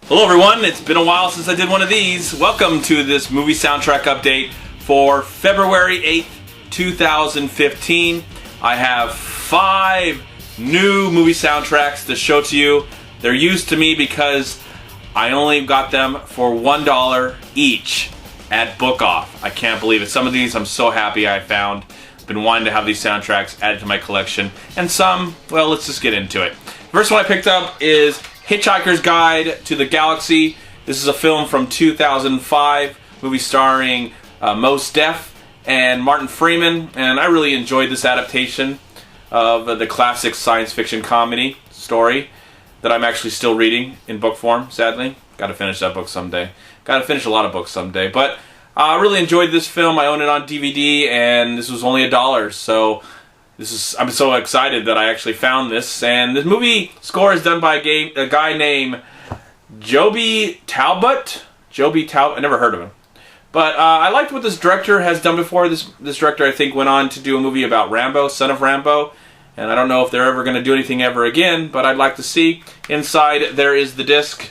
Hello everyone, it's been a while since I did one of these. Welcome to this movie soundtrack update for February 8th, 2015. I have 5 new movie soundtracks to show to you. They're used to me because I only got them for $1 each at Book Off. I can't believe it. Some of these I'm so happy I found. I've been wanting to have these soundtracks added to my collection. And some, well, let's just get into it. First one I picked up is Hitchhiker's Guide to the Galaxy. This is a film from 2005, movie starring Mos Def and Martin Freeman, and I really enjoyed this adaptation of the classic science fiction comedy story that I'm actually still reading in book form, sadly. Got to finish that book someday. Got to finish a lot of books someday, but I really enjoyed this film. I own it on DVD, and this was only $1, so I'm so excited that I actually found this. And this movie score is done by a guy named Joby Talbot. I never heard of him. But I liked what this director has done before. This director, I think, went on to do a movie about Rambo, Son of Rambo. And I don't know if they're ever going to do anything ever again, but I'd like to see. Inside, there is the disc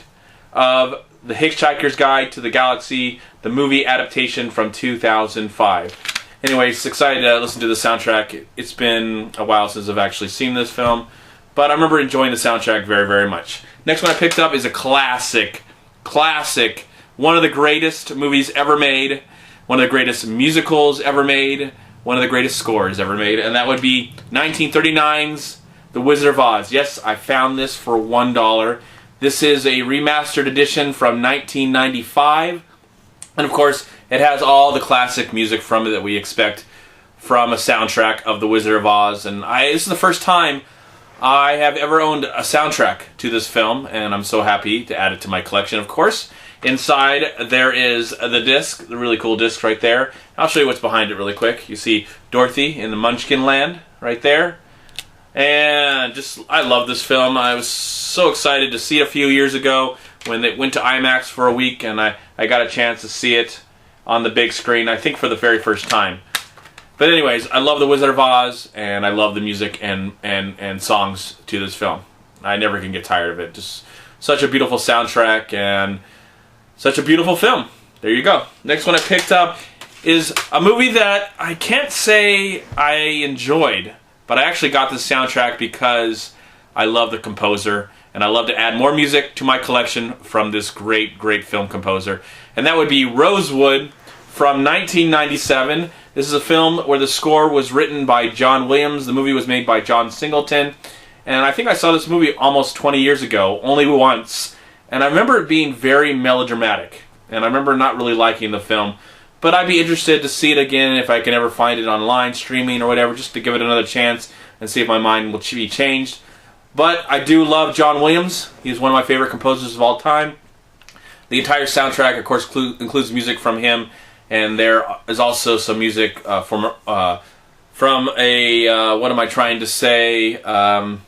of The Hitchhiker's Guide to the Galaxy, the movie adaptation from 2005. Anyways, excited to listen to the soundtrack. It's been a while since I've actually seen this film, but I remember enjoying the soundtrack very, very much. Next one I picked up is a classic, one of the greatest movies ever made, one of the greatest musicals ever made, one of the greatest scores ever made, and that would be 1939's The Wizard of Oz. Yes, I found this for $1. This is a remastered edition from 1995, and of course, it has all the classic music from it that we expect from a soundtrack of The Wizard of Oz. And this is the first time I have ever owned a soundtrack to this film, and I'm so happy to add it to my collection, of course. Inside, there is the disc, the really cool disc right there. I'll show you what's behind it really quick. You see Dorothy in the Munchkin Land right there. And I love this film. I was so excited to see it a few years ago when it went to IMAX for a week, and I got a chance to see it on the big screen, I think for the very first time. But anyways, I love The Wizard of Oz, and I love the music and songs to this film. I never can get tired of it. Just such a beautiful soundtrack and such a beautiful film. There you go. Next one I picked up is a movie that I can't say I enjoyed, but I actually got this soundtrack because I love the composer, and I love to add more music to my collection from this great, great film composer. And that would be Rosewood from 1997. This is a film where the score was written by John Williams. The movie was made by John Singleton. And I think I saw this movie almost 20 years ago, only once. And I remember it being very melodramatic. And I remember not really liking the film. But I'd be interested to see it again if I can ever find it online, streaming or whatever, just to give it another chance and see if my mind will be changed. But I do love John Williams. He's one of my favorite composers of all time. The entire soundtrack, of course, includes music from him, and there is also some music from a what am I trying to say? A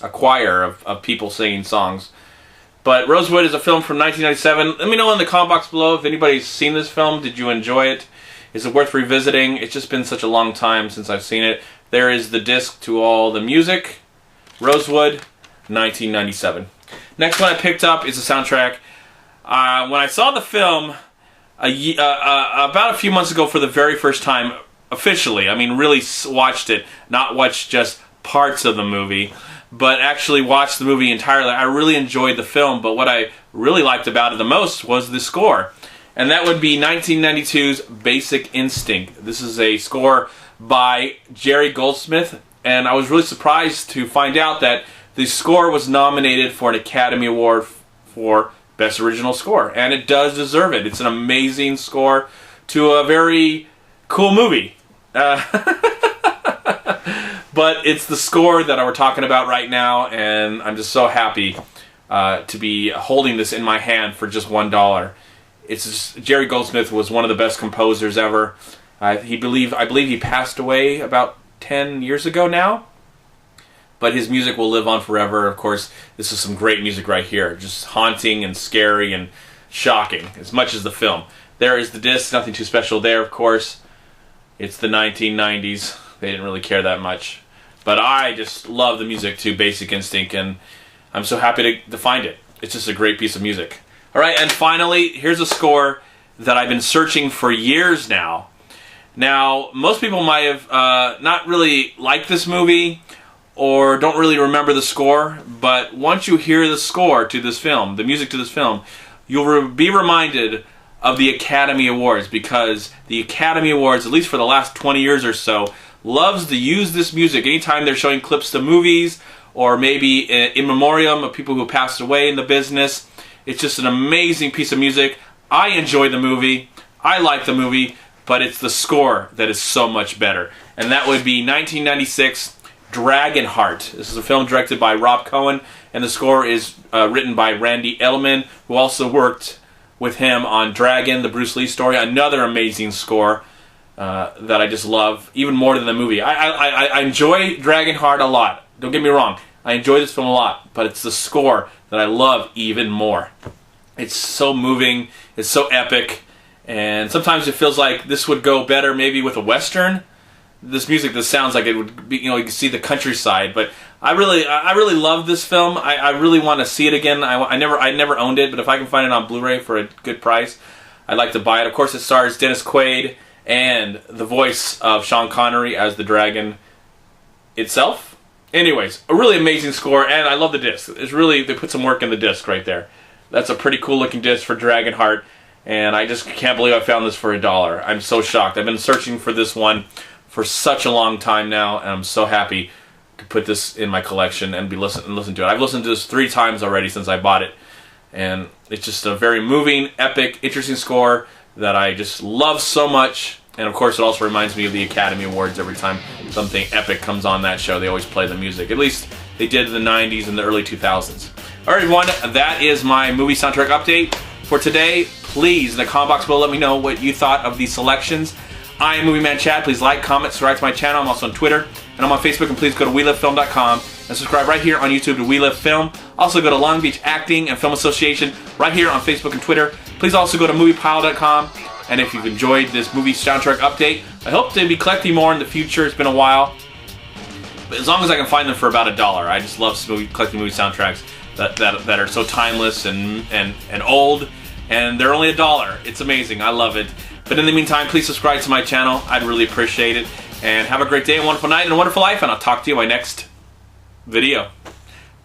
choir of people singing songs. But Rosewood is a film from 1997. Let me know in the comment box below if anybody's seen this film. Did you enjoy it? Is it worth revisiting? It's just been such a long time since I've seen it. There is the disc to all the music. Rosewood, 1997. Next one I picked up is a soundtrack. When I saw the film about a few months ago for the very first time, officially, I mean really watched it, not watched just parts of the movie, but actually watched the movie entirely. I really enjoyed the film, but what I really liked about it the most was the score. And that would be 1992's Basic Instinct. This is a score by Jerry Goldsmith, and I was really surprised to find out that the score was nominated for an Academy Award for Best Original Score, and it does deserve it. It's an amazing score to a very cool movie. But it's the score that we're talking about right now, and I'm just so happy to be holding this in my hand for just $1. Jerry Goldsmith was one of the best composers ever. I believe he passed away about 10 years ago now. But his music will live on forever. Of course, this is some great music right here. Just haunting and scary and shocking, as much as the film. There is the disc, nothing too special there, of course. It's the 1990s. They didn't really care that much. But I just love the music to Basic Instinct, and I'm so happy to find it. it's just a great piece of music. All right, and finally, here's a score that I've been searching for years now. Now, most people might have not really liked this movie or don't really remember the score, but once you hear the score to this film, the music to this film, you'll be reminded of the Academy Awards, because the Academy Awards, at least for the last 20 years or so, loves to use this music anytime they're showing clips to movies or maybe in memoriam of people who passed away in the business. It's just an amazing piece of music. I enjoy the movie. I like the movie, but it's the score that is so much better. And that would be 1996 Dragonheart. This is a film directed by Rob Cohen, and the score is written by Randy Edelman, who also worked with him on Dragon, the Bruce Lee story. Another amazing score that I just love, even more than the movie. I enjoy Dragonheart a lot. Don't get me wrong. I enjoy this film a lot, but it's the score that I love even more. It's so moving. It's so epic. And sometimes it feels like this would go better maybe with a Western. This music, this sounds like it would be, you know, you can see the countryside. But I really love this film. I really want to see it again. I never owned it, but if I can find it on Blu-ray for a good price, I'd like to buy it. Of course, it stars Dennis Quaid and the voice of Sean Connery as the dragon itself. Anyways, a really amazing score, and I love the disc. It's really, they put some work in the disc right there. That's a pretty cool looking disc for Dragonheart, and I just can't believe I found this for $1. I'm so shocked. I've been searching for this one for such a long time now, and I'm so happy to put this in my collection and listen to it. I've listened to this 3 times already since I bought it, and it's just a very moving, epic, interesting score that I just love so much. And of course, it also reminds me of the Academy Awards. Every time something epic comes on that show, they always play the music. At least they did in the 90s and the early 2000s. All right, everyone, that is my movie soundtrack update for today. Please, in the comment box below, let me know what you thought of these selections. I am MovieManCHAD. Please like, comment, subscribe to my channel. I'm also on Twitter, and I'm on Facebook. And please go to WeLiveFilm.com and subscribe right here on YouTube to We Live Film. Also go to Long Beach Acting and Film Association right here on Facebook and Twitter. Please also go to MoviePile.com. And if you've enjoyed this movie soundtrack update, I hope to be collecting more in the future. It's been a while, but as long as I can find them for about $1, I just love collecting movie soundtracks that are so timeless and old, and they're only $1. It's amazing. I love it. But in the meantime, please subscribe to my channel. I'd really appreciate it. And have a great day, a wonderful night, and a wonderful life. And I'll talk to you in my next video.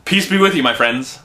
Peace be with you, my friends.